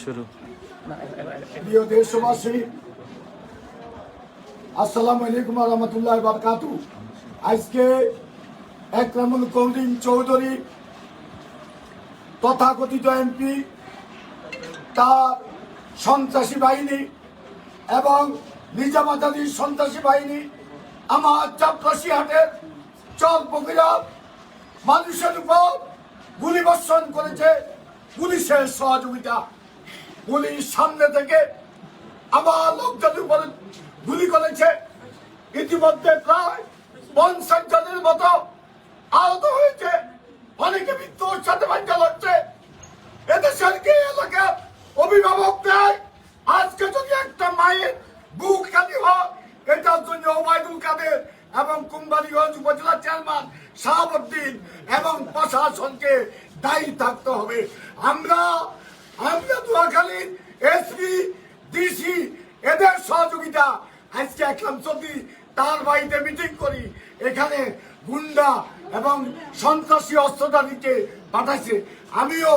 শুরু। প্রিয় দেশবাসী, আসসালামু আলাইকুম ওয়া রাহমাতুল্লাহি ওয়া বারাকাতুহু। আজকে একরামুল করিম চৌধুরী তথাকথিত এমপি, তার সন্ত্রাসী বাহিনী এবং নিজামাতাদির সন্ত্রাসী বাহিনী আমার চাপরাশিহাটের চর বগুড়ার মানুষের উপর গুলিবর্ষণ করেছে। পুলিশের সহযোগিতা, পুলিশ সামনে থেকে আমার লোকজনের উপরে গুলি করেছে। ইতিমধ্যে প্রায় 50 জনের মতো আহত হয়েছে, অনেকে মৃত্যুর সাথে বাঞ্চা হচ্ছে। এদেশের কি এলাকার অভিভাবক নেই? আজকে যদি একটা মায়ের বুক খালি হয়, এটার জন্য ওবায়দুল কাদের এবং কুম্বারীগঞ্জ উপজেলা চেয়ারম্যান শাহাবুদ্দিন এবং প্রশাসনকে দায়ী থাকতে হবে। আমরা নোয়াখালীর এসপি, ডিসি এদের সহযোগিতা আজকে একলাম যদি তার বাড়িতে মিটিং করি, এখানে গুন্ডা এবং সন্ত্রাসী অস্ত্রধারীকে পাঠাইছে। আমিও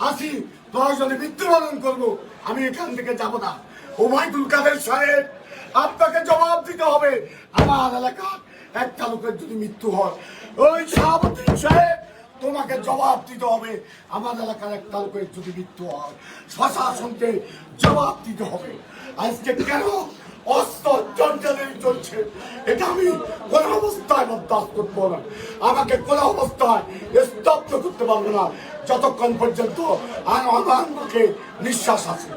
আসি, 10 জনে মৃত্যুবরণ করবো, আমি এখান থেকে যাব না। ওবায়দুল কাদের সাহেব, আপনাকে জবাব দিতে হবে। আমার এলাকার একটা লোকের যদি মৃত্যু হয়, ওই শাহাবুদ্দিন সাহেব তোমাকে জবাব দিতে হবে। আমার এলাকার একটা লোকের যদি মৃত্যু হয়, প্রশাসনকে জবাব দিতে হবে। আজকে কেন অস্ত্র চঞ্চলেই চলছে, এটা আমি কোন অবস্থায় বরদাস্ত করবো না। আমাকে কোন অবস্থায় স্তব্ধ করতে পারবো না যতক্ষণ পর্যন্ত আমার মুখে নিঃশ্বাস আছে।